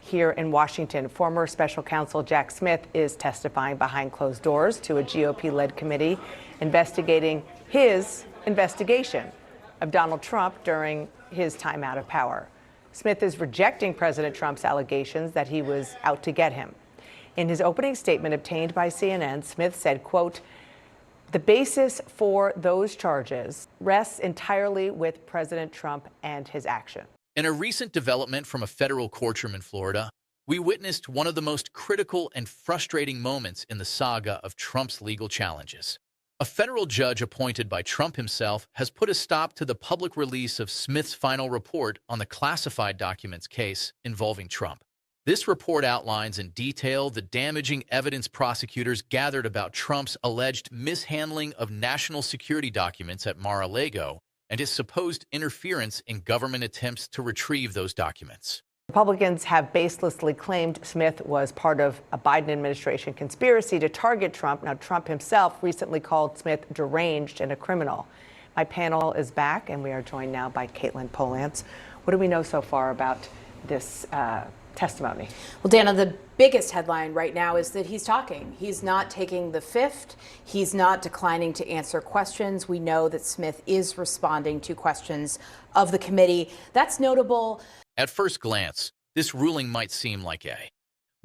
here in Washington. Former special counsel Jack Smith is testifying behind closed doors to a GOP-led committee investigating his investigation of Donald Trump during his time out of power. Smith is rejecting President Trump's allegations that he was out to get him. In his opening statement obtained by CNN, Smith said, quote, "The basis for those charges rests entirely with President Trump and his action." In a recent development from a federal courtroom in Florida, we witnessed one of the most critical and frustrating moments in the saga of Trump's legal challenges. A federal judge appointed by Trump himself has put a stop to the public release of Smith's final report on the classified documents case involving Trump. This report outlines in detail the damaging evidence prosecutors gathered about Trump's alleged mishandling of national security documents at Mar-a-Lago and his supposed interference in government attempts to retrieve those documents. Republicans have baselessly claimed Smith was part of a Biden administration conspiracy to target Trump. Now, Trump himself recently called Smith deranged and a criminal. My panel is back, and we are joined now by Caitlin Polantz. What do we know so far about this testimony? Well, Dana, the biggest headline right now is that he's talking. He's not taking the fifth. He's not declining to answer questions. We know that Smith is responding to questions of the committee. That's notable. At first glance, this ruling might seem like a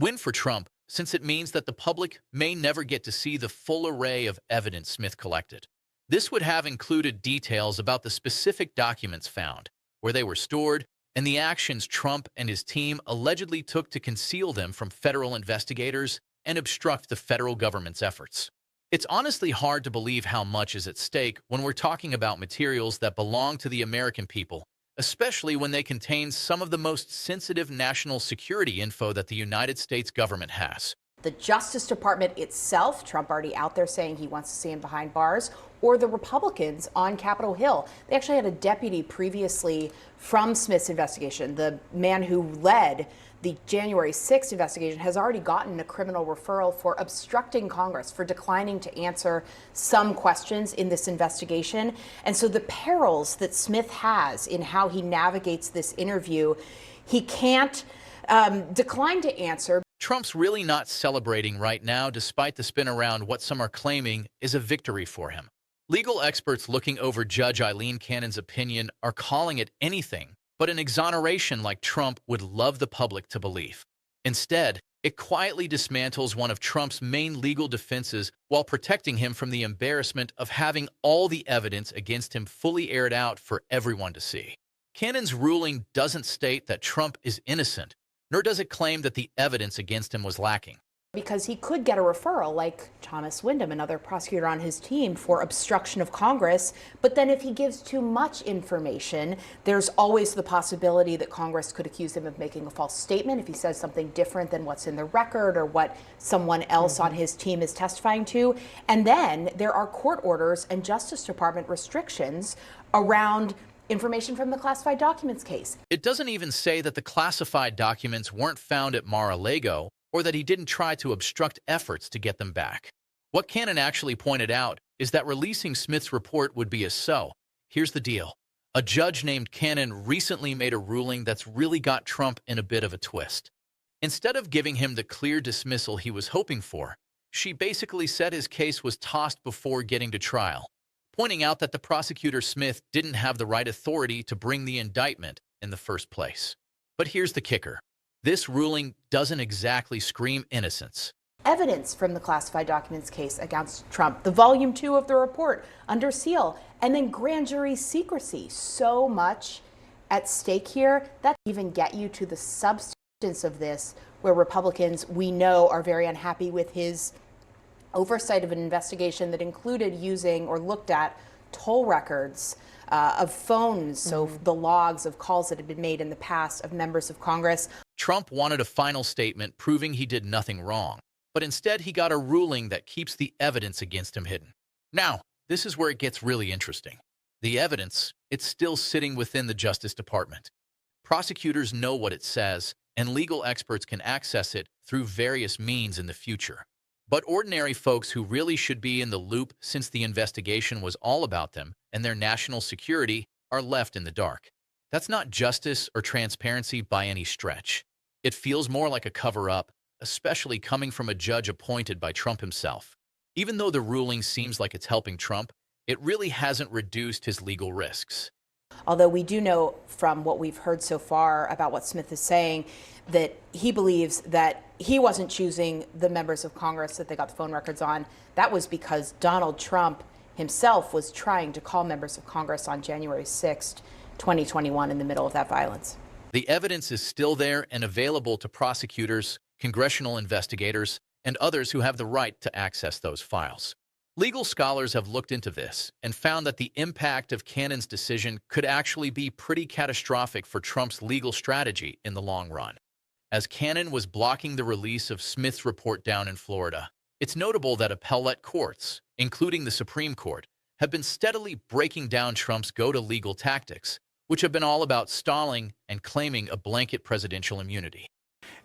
win for Trump, since it means that the public may never get to see the full array of evidence Smith collected. This would have included details about the specific documents found, where they were stored, and the actions Trump and his team allegedly took to conceal them from federal investigators and obstruct the federal government's efforts. It's honestly hard to believe how much is at stake when we're talking about materials that belong to the American people, especially when they contain some of the most sensitive national security info that the United States government has. The Justice Department itself, Trump already out there saying he wants to see him behind bars, or the Republicans on Capitol Hill. They actually had a deputy previously from Smith's investigation. The man who led the January 6th investigation has already gotten a criminal referral for obstructing Congress, for declining to answer some questions in this investigation. And so the perils that Smith has in how he navigates this interview, he can't decline to answer. Trump's really not celebrating right now, despite the spin around what some are claiming is a victory for him. Legal experts looking over Judge Eileen Cannon's opinion are calling it anything but an exoneration like Trump would love the public to believe. Instead, it quietly dismantles one of Trump's main legal defenses while protecting him from the embarrassment of having all the evidence against him fully aired out for everyone to see. Cannon's ruling doesn't state that Trump is innocent, nor does it claim that the evidence against him was lacking. Because he could get a referral, like Thomas Windham, another prosecutor on his team, for obstruction of Congress. But then if he gives too much information, there's always the possibility that Congress could accuse him of making a false statement if he says something different than what's in the record or what someone else on his team is testifying to. And then there are court orders and Justice Department restrictions around information from the classified documents case. It doesn't even say that the classified documents weren't found at Mar-a-Lago, or that he didn't try to obstruct efforts to get them back. What Cannon actually pointed out is that releasing Smith's report would be a so. Here's the deal. A judge named Cannon recently made a ruling that's really got Trump in a bit of a twist. Instead of giving him the clear dismissal he was hoping for, she basically said his case was tossed before getting to trial, pointing out that the prosecutor Smith didn't have the right authority to bring the indictment in the first place. But here's the kicker. This ruling doesn't exactly scream innocence. Evidence from the classified documents case against Trump, the volume 2 of the report under seal, and then grand jury secrecy. So much at stake here that even get you to the substance of this, where Republicans, we know, are very unhappy with his oversight of an investigation that included using or looked at toll records of phones, so the logs of calls that had been made in the past of members of Congress. Trump wanted a final statement proving he did nothing wrong, but instead he got a ruling that keeps the evidence against him hidden. Now, this is where it gets really interesting. The evidence, it's still sitting within the Justice Department. Prosecutors know what it says, and legal experts can access it through various means in the future. But ordinary folks who really should be in the loop, since the investigation was all about them and their national security, are left in the dark. That's not justice or transparency by any stretch. It feels more like a cover-up, especially coming from a judge appointed by Trump himself. Even though the ruling seems like it's helping Trump, it really hasn't reduced his legal risks. Although we do know from what we've heard so far about what Smith is saying that he believes that he wasn't choosing the members of Congress that they got the phone records on. That was because Donald Trump himself was trying to call members of Congress on January 6th, 2021, in the middle of that violence. The evidence is still there and available to prosecutors, congressional investigators, and others who have the right to access those files. Legal scholars have looked into this and found that the impact of Cannon's decision could actually be pretty catastrophic for Trump's legal strategy in the long run. As Cannon was blocking the release of Smith's report down in Florida, it's notable that appellate courts, including the Supreme Court, have been steadily breaking down Trump's go-to-legal tactics, which have been all about stalling and claiming a blanket presidential immunity.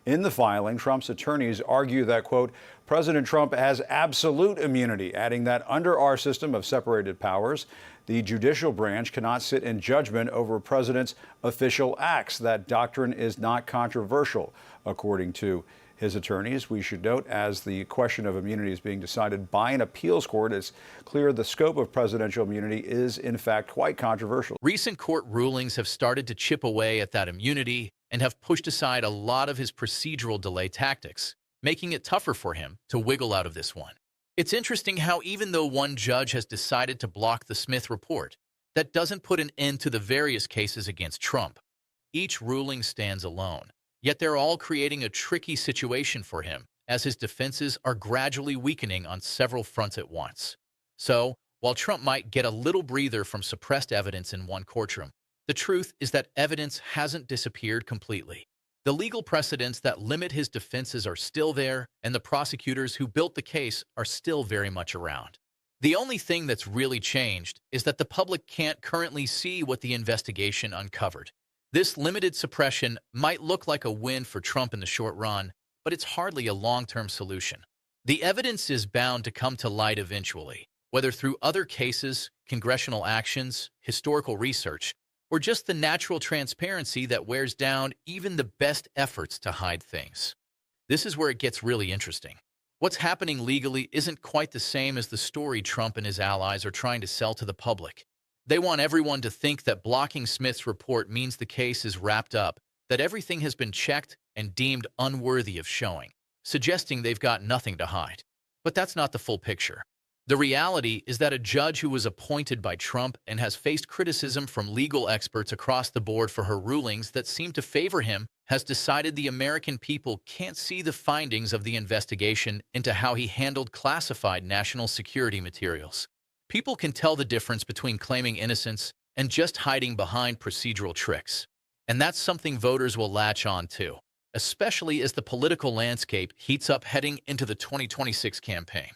In the filing, Trump's attorneys argue that, quote, President Trump has absolute immunity, adding that under our system of separated powers, the judicial branch cannot sit in judgment over a president's official acts. That doctrine is not controversial, according to his attorneys. We should note, as the question of immunity is being decided by an appeals court, it's clear the scope of presidential immunity is, in fact, quite controversial. Recent court rulings have started to chip away at that immunity and have pushed aside a lot of his procedural delay tactics, making it tougher for him to wiggle out of this one. It's interesting how even though one judge has decided to block the Smith report, that doesn't put an end to the various cases against Trump. Each ruling stands alone, yet they're all creating a tricky situation for him, as his defenses are gradually weakening on several fronts at once. So, while Trump might get a little breather from suppressed evidence in one courtroom, the truth is that evidence hasn't disappeared completely. The legal precedents that limit his defenses are still there, and the prosecutors who built the case are still very much around. The only thing that's really changed is that the public can't currently see what the investigation uncovered. This limited suppression might look like a win for Trump in the short run, but it's hardly a long-term solution. The evidence is bound to come to light eventually, whether through other cases, congressional actions, historical research, or just the natural transparency that wears down even the best efforts to hide things. This is where it gets really interesting. What's happening legally isn't quite the same as the story Trump and his allies are trying to sell to the public. They want everyone to think that blocking Smith's report means the case is wrapped up, that everything has been checked and deemed unworthy of showing, suggesting they've got nothing to hide. But that's not the full picture. The reality is that a judge who was appointed by Trump and has faced criticism from legal experts across the board for her rulings that seem to favor him has decided the American people can't see the findings of the investigation into how he handled classified national security materials. People can tell the difference between claiming innocence and just hiding behind procedural tricks. And that's something voters will latch on to, especially as the political landscape heats up heading into the 2026 campaign.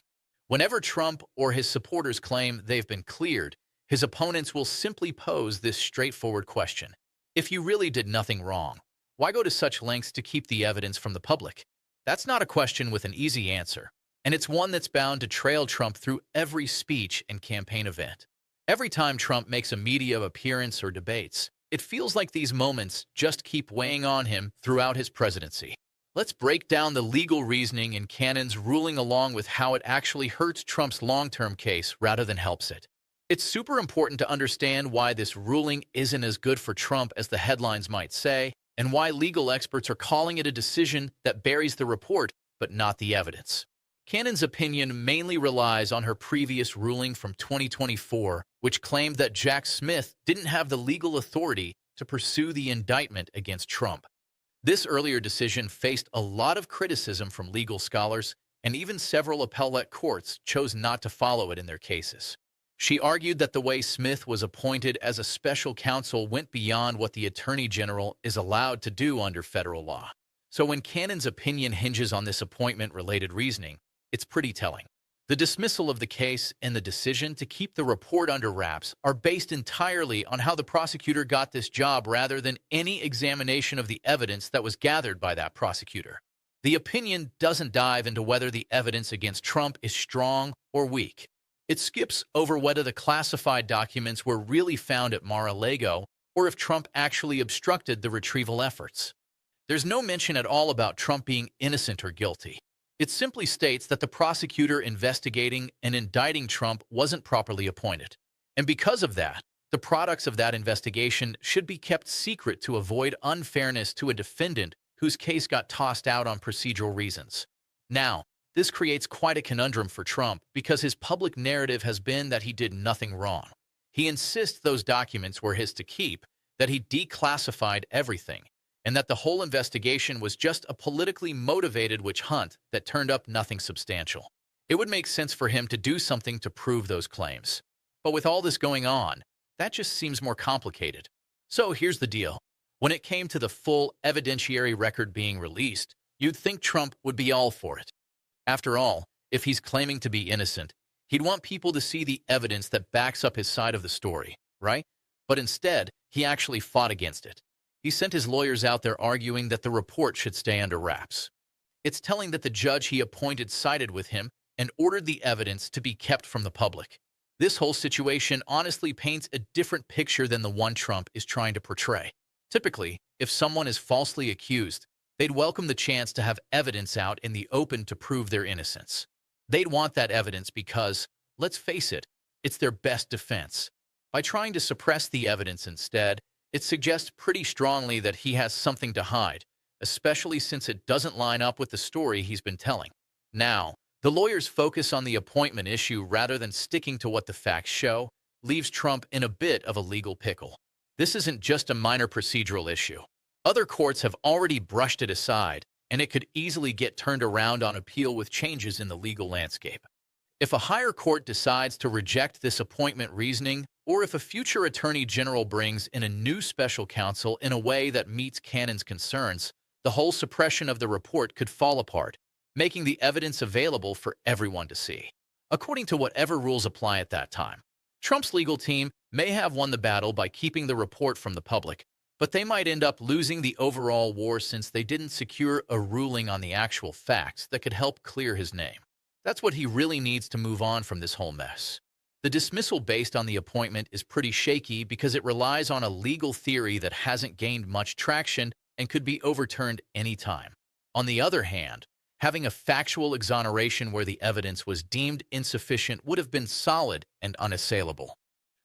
Whenever Trump or his supporters claim they've been cleared, his opponents will simply pose this straightforward question. If you really did nothing wrong, why go to such lengths to keep the evidence from the public? That's not a question with an easy answer, and it's one that's bound to trail Trump through every speech and campaign event. Every time Trump makes a media appearance or debates, it feels like these moments just keep weighing on him throughout his presidency. Let's break down the legal reasoning in Cannon's ruling along with how it actually hurts Trump's long-term case rather than helps it. It's super important to understand why this ruling isn't as good for Trump as the headlines might say, and why legal experts are calling it a decision that buries the report but not the evidence. Cannon's opinion mainly relies on her previous ruling from 2024, which claimed that Jack Smith didn't have the legal authority to pursue the indictment against Trump. This earlier decision faced a lot of criticism from legal scholars, and even several appellate courts chose not to follow it in their cases. She argued that the way Smith was appointed as a special counsel went beyond what the Attorney General is allowed to do under federal law. So when Cannon's opinion hinges on this appointment-related reasoning, it's pretty telling. The dismissal of the case and the decision to keep the report under wraps are based entirely on how the prosecutor got this job rather than any examination of the evidence that was gathered by that prosecutor. The opinion doesn't dive into whether the evidence against Trump is strong or weak. It skips over whether the classified documents were really found at Mar-a-Lago or if Trump actually obstructed the retrieval efforts. There's no mention at all about Trump being innocent or guilty. It simply states that the prosecutor investigating and indicting Trump wasn't properly appointed. And because of that, the products of that investigation should be kept secret to avoid unfairness to a defendant whose case got tossed out on procedural reasons. Now, this creates quite a conundrum for Trump because his public narrative has been that he did nothing wrong. He insists those documents were his to keep, that he declassified everything, and that the whole investigation was just a politically motivated witch hunt that turned up nothing substantial. It would make sense for him to do something to prove those claims. But with all this going on, that just seems more complicated. So here's the deal. When it came to the full evidentiary record being released, you'd think Trump would be all for it. After all, if he's claiming to be innocent, he'd want people to see the evidence that backs up his side of the story, right? But instead, he actually fought against it. He sent his lawyers out there arguing that the report should stay under wraps. It's telling that the judge he appointed sided with him and ordered the evidence to be kept from the public. This whole situation honestly paints a different picture than the one Trump is trying to portray. Typically, if someone is falsely accused, they'd welcome the chance to have evidence out in the open to prove their innocence. They'd want that evidence because, let's face it, it's their best defense. By trying to suppress the evidence instead, it suggests pretty strongly that he has something to hide, especially since it doesn't line up with the story he's been telling. Now, the lawyers' focus on the appointment issue rather than sticking to what the facts show leaves Trump in a bit of a legal pickle. This isn't just a minor procedural issue. Other courts have already brushed it aside, and it could easily get turned around on appeal with changes in the legal landscape. If a higher court decides to reject this appointment reasoning, or if a future attorney general brings in a new special counsel in a way that meets Cannon's concerns, the whole suppression of the report could fall apart, making the evidence available for everyone to see, according to whatever rules apply at that time. Trump's legal team may have won the battle by keeping the report from the public, but they might end up losing the overall war since they didn't secure a ruling on the actual facts that could help clear his name. That's what he really needs to move on from this whole mess. The dismissal based on the appointment is pretty shaky because it relies on a legal theory that hasn't gained much traction and could be overturned any time. On the other hand, having a factual exoneration where the evidence was deemed insufficient would have been solid and unassailable.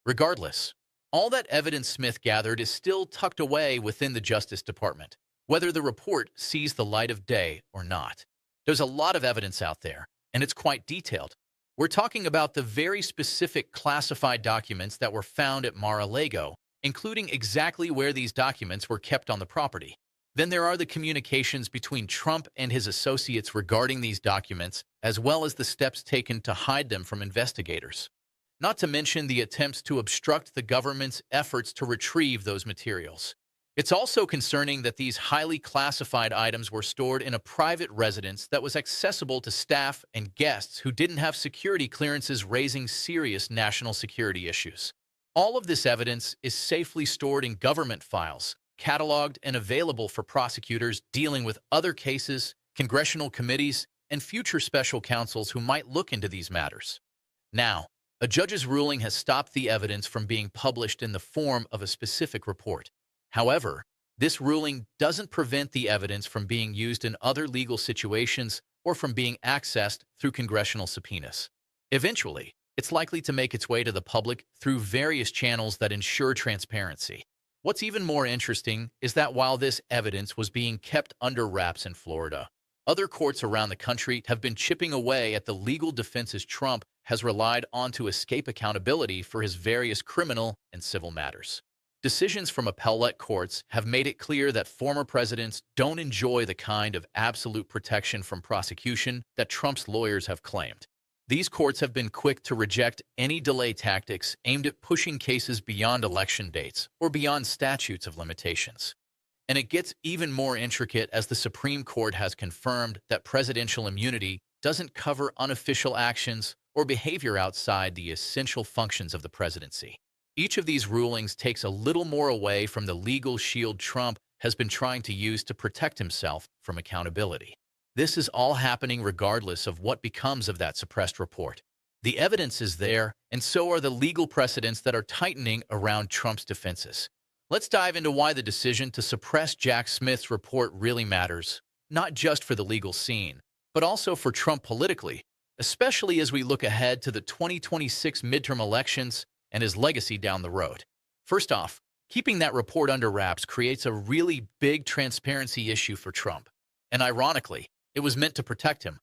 Regardless, all that evidence Smith gathered is still tucked away within the Justice Department, whether the report sees the light of day or not. There's a lot of evidence out there, and it's quite detailed. We're talking about the very specific classified documents that were found at Mar-a-Lago, including exactly where these documents were kept on the property. Then there are the communications between Trump and his associates regarding these documents, as well as the steps taken to hide them from investigators. Not to mention the attempts to obstruct the government's efforts to retrieve those materials. It's also concerning that these highly classified items were stored in a private residence that was accessible to staff and guests who didn't have security clearances, raising serious national security issues. All of this evidence is safely stored in government files, cataloged and available for prosecutors dealing with other cases, congressional committees, and future special counsels who might look into these matters. Now, a judge's ruling has stopped the evidence from being published in the form of a specific report. However, this ruling doesn't prevent the evidence from being used in other legal situations or from being accessed through congressional subpoenas. Eventually, it's likely to make its way to the public through various channels that ensure transparency. What's even more interesting is that while this evidence was being kept under wraps in Florida, other courts around the country have been chipping away at the legal defenses Trump has relied on to escape accountability for his various criminal and civil matters. Decisions from appellate courts have made it clear that former presidents don't enjoy the kind of absolute protection from prosecution that Trump's lawyers have claimed. These courts have been quick to reject any delay tactics aimed at pushing cases beyond election dates or beyond statutes of limitations. And it gets even more intricate as the Supreme Court has confirmed that presidential immunity doesn't cover unofficial actions or behavior outside the essential functions of the presidency. Each of these rulings takes a little more away from the legal shield Trump has been trying to use to protect himself from accountability. This is all happening regardless of what becomes of that suppressed report. The evidence is there, and so are the legal precedents that are tightening around Trump's defenses. Let's dive into why the decision to suppress Jack Smith's report really matters, not just for the legal scene, but also for Trump politically, especially as we look ahead to the 2026 midterm elections and his legacy down the road. First off, keeping that report under wraps creates a really big transparency issue for Trump. And ironically, it was meant to protect him.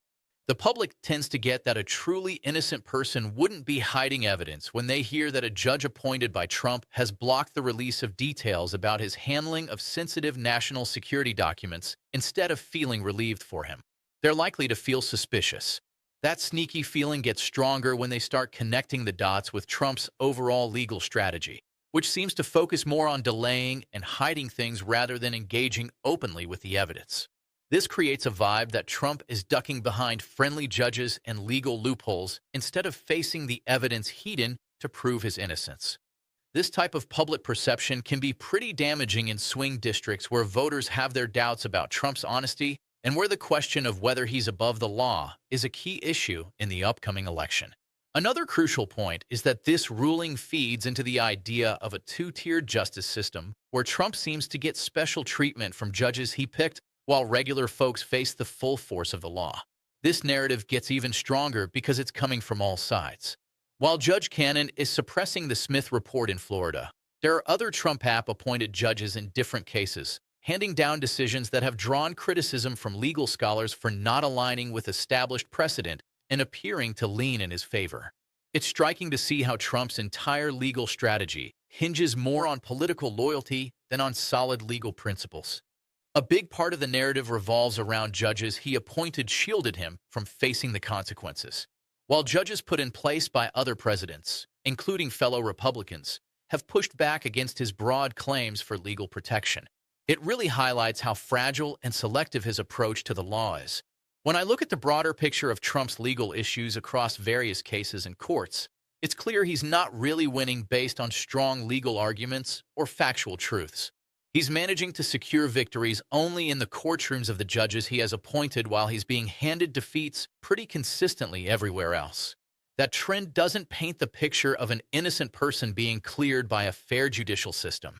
The public tends to get that a truly innocent person wouldn't be hiding evidence when they hear that a judge appointed by Trump has blocked the release of details about his handling of sensitive national security documents instead of feeling relieved for him. They're likely to feel suspicious. That sneaky feeling gets stronger when they start connecting the dots with Trump's overall legal strategy, which seems to focus more on delaying and hiding things rather than engaging openly with the evidence. This creates a vibe that Trump is ducking behind friendly judges and legal loopholes instead of facing the evidence he'd to prove his innocence. This type of public perception can be pretty damaging in swing districts where voters have their doubts about Trump's honesty and where the question of whether he's above the law is a key issue in the upcoming election. Another crucial point is that this ruling feeds into the idea of a two-tiered justice system where Trump seems to get special treatment from judges he picked while regular folks face the full force of the law. This narrative gets even stronger because it's coming from all sides. While Judge Cannon is suppressing the Smith report in Florida, there are other Trump app-appointed judges in different cases, handing down decisions that have drawn criticism from legal scholars for not aligning with established precedent and appearing to lean in his favor. It's striking to see how Trump's entire legal strategy hinges more on political loyalty than on solid legal principles. A big part of the narrative revolves around judges he appointed shielded him from facing the consequences, while judges put in place by other presidents, including fellow Republicans, have pushed back against his broad claims for legal protection. It really highlights how fragile and selective his approach to the law is. When I look at the broader picture of Trump's legal issues across various cases and courts, it's clear he's not really winning based on strong legal arguments or factual truths. He's managing to secure victories only in the courtrooms of the judges he has appointed while he's being handed defeats pretty consistently everywhere else. That trend doesn't paint the picture of an innocent person being cleared by a fair judicial system.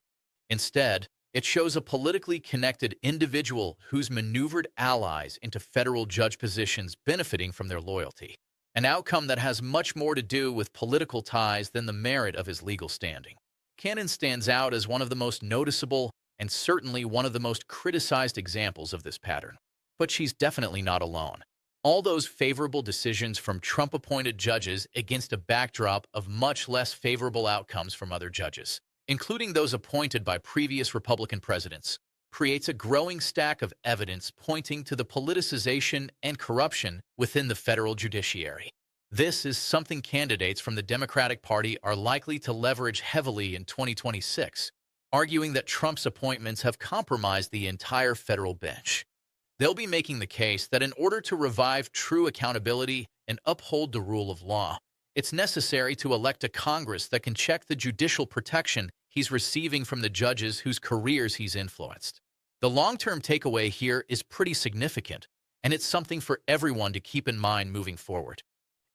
Instead, it shows a politically connected individual who's maneuvered allies into federal judge positions benefiting from their loyalty, an outcome that has much more to do with political ties than the merit of his legal standing. Cannon stands out as one of the most noticeable and certainly one of the most criticized examples of this pattern. But she's definitely not alone. All those favorable decisions from Trump-appointed judges against a backdrop of much less favorable outcomes from other judges, including those appointed by previous Republican presidents, creates a growing stack of evidence pointing to the politicization and corruption within the federal judiciary. This is something candidates from the Democratic Party are likely to leverage heavily in 2026, arguing that Trump's appointments have compromised the entire federal bench. They'll be making the case that in order to revive true accountability and uphold the rule of law, it's necessary to elect a Congress that can check the judicial protection he's receiving from the judges whose careers he's influenced. The long-term takeaway here is pretty significant, and it's something for everyone to keep in mind moving forward.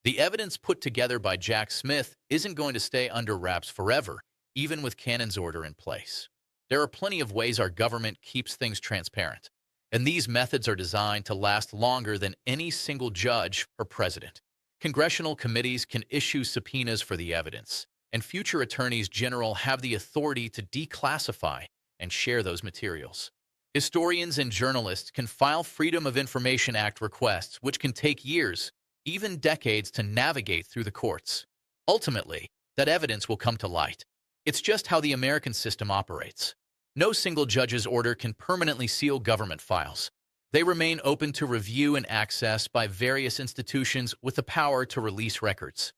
The evidence put together by Jack Smith isn't going to stay under wraps forever, even with Cannon's order in place. There are plenty of ways our government keeps things transparent, and these methods are designed to last longer than any single judge or president. Congressional committees can issue subpoenas for the evidence, and future attorneys general have the authority to declassify and share those materials. Historians and journalists can file Freedom of Information Act requests, which can take years, even decades, to navigate through the courts. Ultimately, that evidence will come to light. It's just how the American system operates. No single judge's order can permanently seal government files. They remain open to review and access by various institutions with the power to release records.